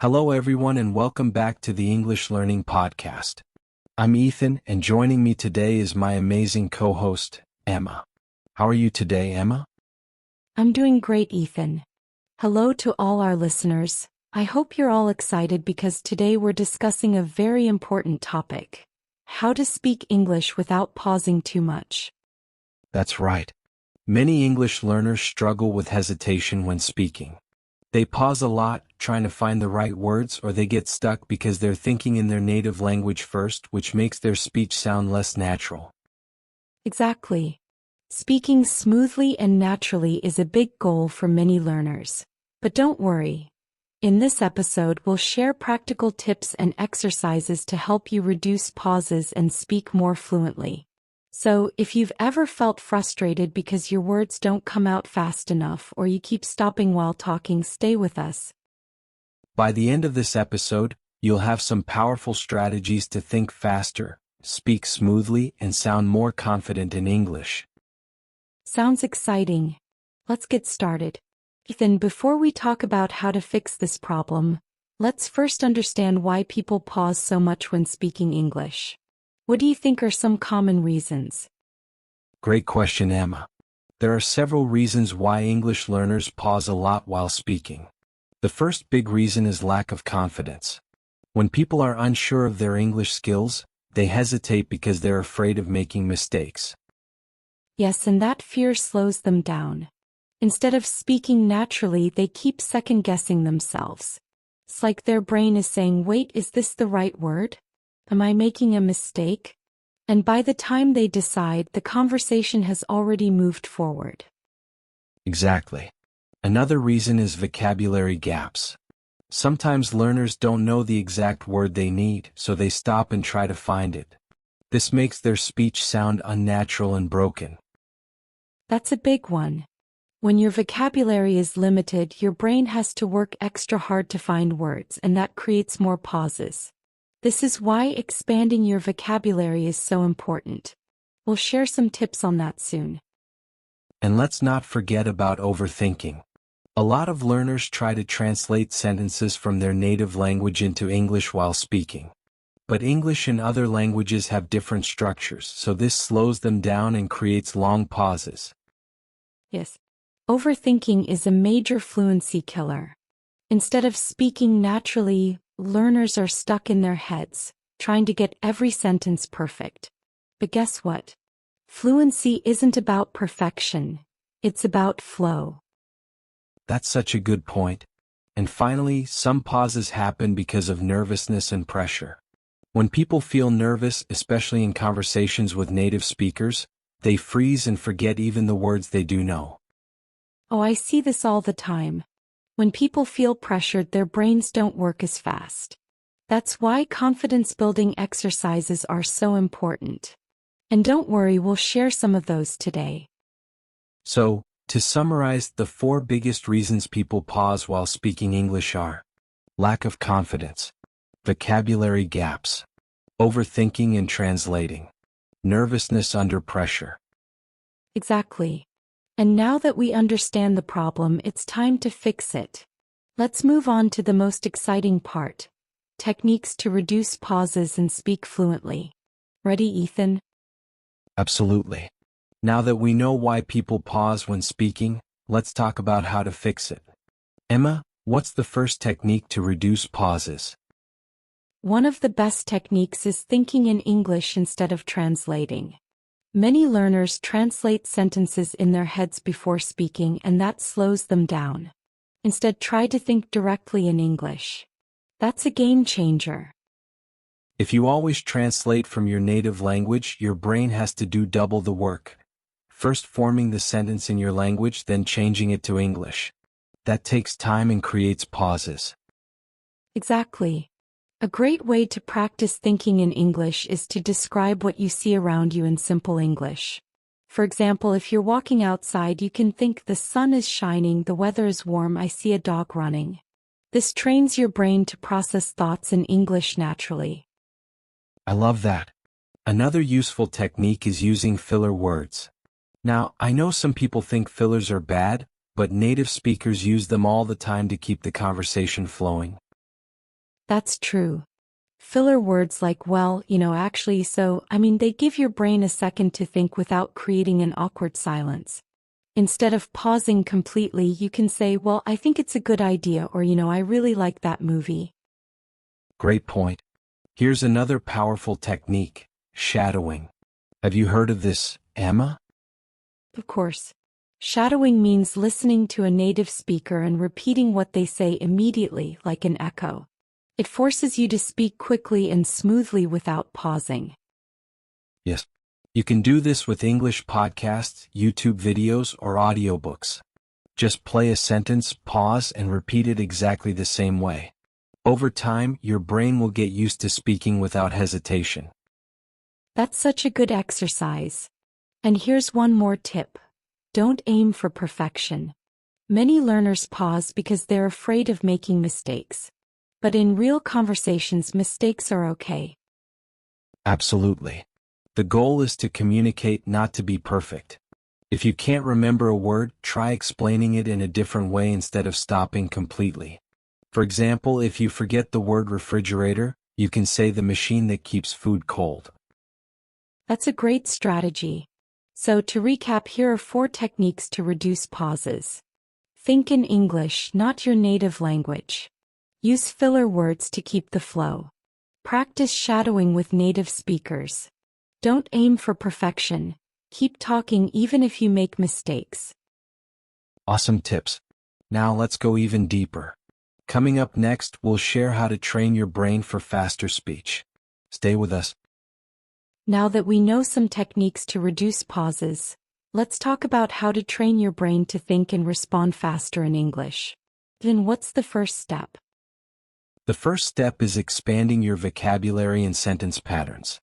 Hello everyone and welcome back to the English Learning Podcast. I'm Ethan and joining me today is my amazing co-host, Emma. How are you today, Emma? I'm doing great, Ethan. Hello to all our listeners. I hope you're all excited because today we're discussing a very important topic: how to speak English without pausing too much. That's right. Many English learners struggle with hesitation when speaking. They pause a lot, trying to find the right words, or they get stuck because they're thinking in their native language first, which makes their speech sound less natural. Exactly. Speaking smoothly and naturally is a big goal for many learners. But don't worry. In this episode, we'll share practical tips and exercises to help you reduce pauses and speak more fluently. So, if you've ever felt frustrated because your words don't come out fast enough or you keep stopping while talking, stay with us. By the end of this episode, you'll have some powerful strategies to think faster, speak smoothly, and sound more confident in English. Sounds exciting. Let's get started. Ethan, before we talk about how to fix this problem, let's first understand why people pause so much when speaking English. What do you think are some common reasons? Great question, Emma. There are several reasons why English learners pause a lot while speaking. The first big reason is lack of confidence. When people are unsure of their English skills, they hesitate because they're afraid of making mistakes. Yes, and that fear slows them down. Instead of speaking naturally, they keep second-guessing themselves. It's like their brain is saying, "Wait, is this the right word? Am I making a mistake?" And by the time they decide, the conversation has already moved forward. Exactly. Another reason is vocabulary gaps. Sometimes learners don't know the exact word they need, so they stop and try to find it. This makes their speech sound unnatural and broken. That's a big one. When your vocabulary is limited, your brain has to work extra hard to find words, and that creates more pauses. This is why expanding your vocabulary is so important. We'll share some tips on that soon. And let's not forget about overthinking. A lot of learners try to translate sentences from their native language into English while speaking. But English and other languages have different structures, so this slows them down and creates long pauses. Yes. Overthinking is a major fluency killer. Instead of speaking naturally, learners are stuck in their heads, trying to get every sentence perfect. But guess what? Fluency isn't about perfection. It's about flow. That's such a good point. And finally, some pauses happen because of nervousness and pressure. When people feel nervous, especially in conversations with native speakers, they freeze and forget even the words they do know. Oh, I see this all the time. When people feel pressured, their brains don't work as fast. That's why confidence-building exercises are so important. And don't worry, we'll share some of those today. So, to summarize, the 4 biggest reasons people pause while speaking English are: lack of confidence, vocabulary gaps, overthinking and translating, nervousness under pressure. Exactly. And now that we understand the problem, it's time to fix it. Let's move on to the most exciting part: techniques to reduce pauses and speak fluently. Ready, Ethan? Absolutely. Now that we know why people pause when speaking, let's talk about how to fix it. Emma, what's the first technique to reduce pauses? One of the best techniques is thinking in English instead of translating. Many learners translate sentences in their heads before speaking, and that slows them down. Instead, try to think directly in English. That's a game changer. If you always translate from your native language, your brain has to do double the work. First forming the sentence in your language, then changing it to English. That takes time and creates pauses. Exactly. A great way to practice thinking in English is to describe what you see around you in simple English. For example, if you're walking outside, you can think, "The sun is shining, the weather is warm, I see a dog running." This trains your brain to process thoughts in English naturally. I love that. Another useful technique is using filler words. Now, I know some people think fillers are bad, but native speakers use them all the time to keep the conversation flowing. That's true. Filler words like well, actually, so, they give your brain a second to think without creating an awkward silence. Instead of pausing completely, you can say, well, I think it's a good idea, or, I really like that movie. Great point. Here's another powerful technique, shadowing. Have you heard of this, Emma? Of course. Shadowing means listening to a native speaker and repeating what they say immediately, like an echo. It forces you to speak quickly and smoothly without pausing. Yes. You can do this with English podcasts, YouTube videos, or audiobooks. Just play a sentence, pause, and repeat it exactly the same way. Over time, your brain will get used to speaking without hesitation. That's such a good exercise. And here's one more tip. Don't aim for perfection. Many learners pause because they're afraid of making mistakes. But in real conversations, mistakes are okay. Absolutely. The goal is to communicate, not to be perfect. If you can't remember a word, try explaining it in a different way instead of stopping completely. For example, if you forget the word refrigerator, you can say the machine that keeps food cold. That's a great strategy. So to recap, here are 4 techniques to reduce pauses. Think in English, not your native language. Use filler words to keep the flow. Practice shadowing with native speakers. Don't aim for perfection. Keep talking even if you make mistakes. Awesome tips. Now let's go even deeper. Coming up next, we'll share how to train your brain for faster speech. Stay with us. Now that we know some techniques to reduce pauses, let's talk about how to train your brain to think and respond faster in English. Then what's the first step? The first step is expanding your vocabulary and sentence patterns.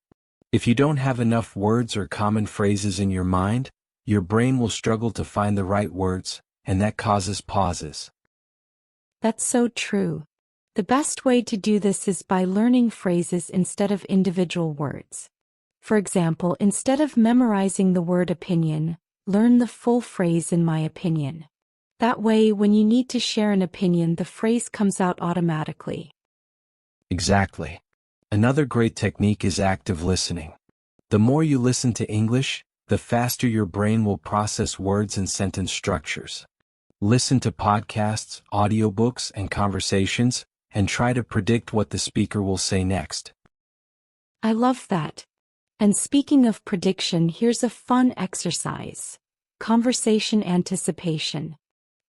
If you don't have enough words or common phrases in your mind, your brain will struggle to find the right words, and that causes pauses. That's so true. The best way to do this is by learning phrases instead of individual words. For example, instead of memorizing the word opinion, learn the full phrase in my opinion. That way, when you need to share an opinion, the phrase comes out automatically. Exactly. Another great technique is active listening. The more you listen to English, the faster your brain will process words and sentence structures. Listen to podcasts, audiobooks, and conversations, and try to predict what the speaker will say next. I love that. And speaking of prediction, here's a fun exercise. Conversation anticipation.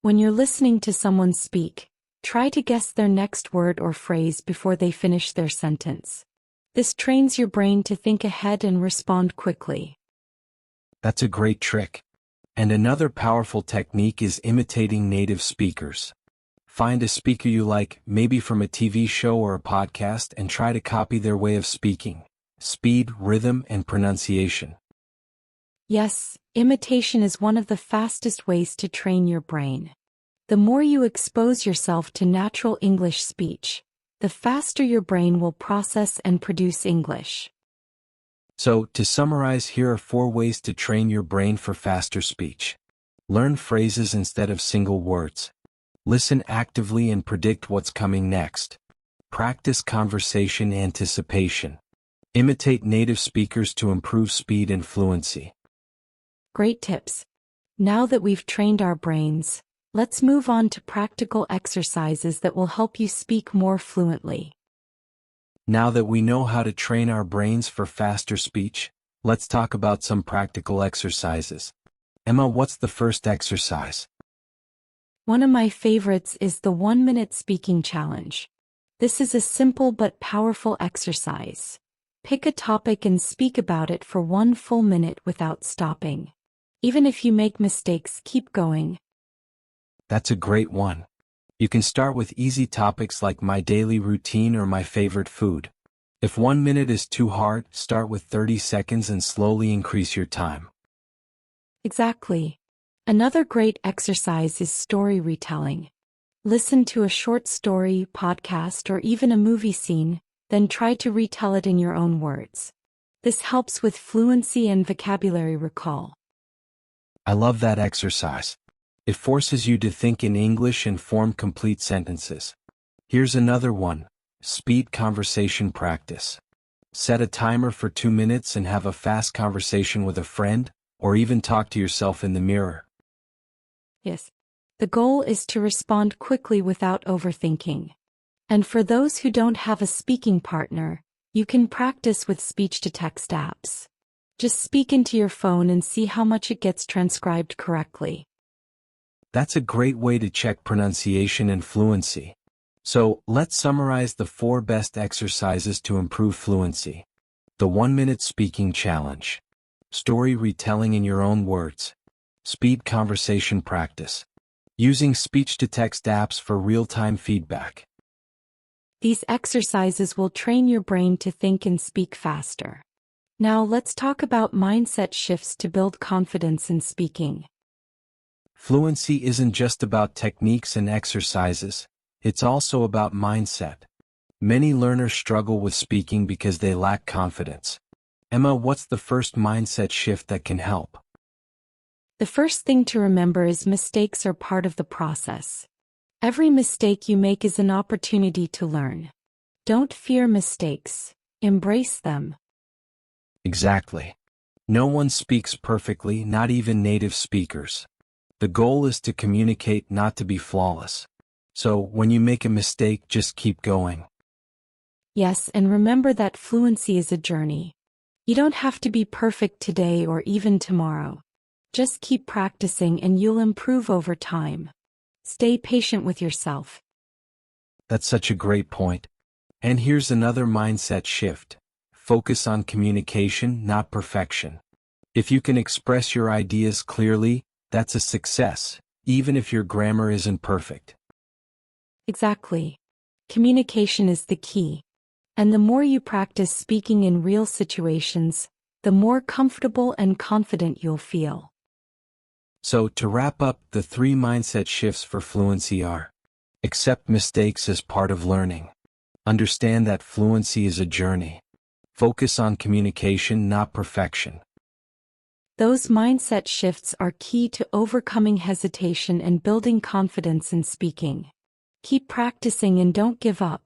When you're listening to someone speak, try to guess their next word or phrase before they finish their sentence. This trains your brain to think ahead and respond quickly. That's a great trick. And another powerful technique is imitating native speakers. Find a speaker you like, maybe from a TV show or a podcast, and try to copy their way of speaking. Speed, rhythm, and pronunciation. Yes, imitation is one of the fastest ways to train your brain. The more you expose yourself to natural English speech, the faster your brain will process and produce English. So, to summarize, here are 4 ways to train your brain for faster speech. Learn phrases instead of single words. Listen actively and predict what's coming next. Practice conversation anticipation. Imitate native speakers to improve speed and fluency. Great tips. Now that we've trained our brains, let's move on to practical exercises that will help you speak more fluently. Now that we know how to train our brains for faster speech, let's talk about some practical exercises. Emma, what's the first exercise? One of my favorites is the 1-minute speaking challenge. This is a simple but powerful exercise. Pick a topic and speak about it for 1 full minute without stopping. Even if you make mistakes, keep going. That's a great one. You can start with easy topics like my daily routine or my favorite food. If 1 minute is too hard, start with 30 seconds and slowly increase your time. Exactly. Another great exercise is story retelling. Listen to a short story, podcast, or even a movie scene, then try to retell it in your own words. This helps with fluency and vocabulary recall. I love that exercise. It forces you to think in English and form complete sentences. Here's another one. Speed conversation practice. Set a timer for 2 minutes and have a fast conversation with a friend, or even talk to yourself in the mirror. Yes. The goal is to respond quickly without overthinking. And for those who don't have a speaking partner, you can practice with speech-to-text apps. Just speak into your phone and see how much it gets transcribed correctly. That's a great way to check pronunciation and fluency. So, let's summarize the 4 best exercises to improve fluency. The 1-minute speaking challenge. Story retelling in your own words. Speed conversation practice. Using speech-to-text apps for real-time feedback. These exercises will train your brain to think and speak faster. Now let's talk about mindset shifts to build confidence in speaking. Fluency isn't just about techniques and exercises, it's also about mindset. Many learners struggle with speaking because they lack confidence. Emma, what's the first mindset shift that can help? The first thing to remember is mistakes are part of the process. Every mistake you make is an opportunity to learn. Don't fear mistakes, embrace them. Exactly. No one speaks perfectly, not even native speakers. The goal is to communicate, not to be flawless. So, when you make a mistake, just keep going. Yes, and remember that fluency is a journey. You don't have to be perfect today or even tomorrow. Just keep practicing and you'll improve over time. Stay patient with yourself. That's such a great point. And here's another mindset shift. Focus on communication, not perfection. If you can express your ideas clearly, that's a success, even if your grammar isn't perfect. Exactly. Communication is the key. And the more you practice speaking in real situations, the more comfortable and confident you'll feel. So, to wrap up, the 3 mindset shifts for fluency are: accept mistakes as part of learning. Understand that fluency is a journey. Focus on communication, not perfection. Those mindset shifts are key to overcoming hesitation and building confidence in speaking. Keep practicing and don't give up.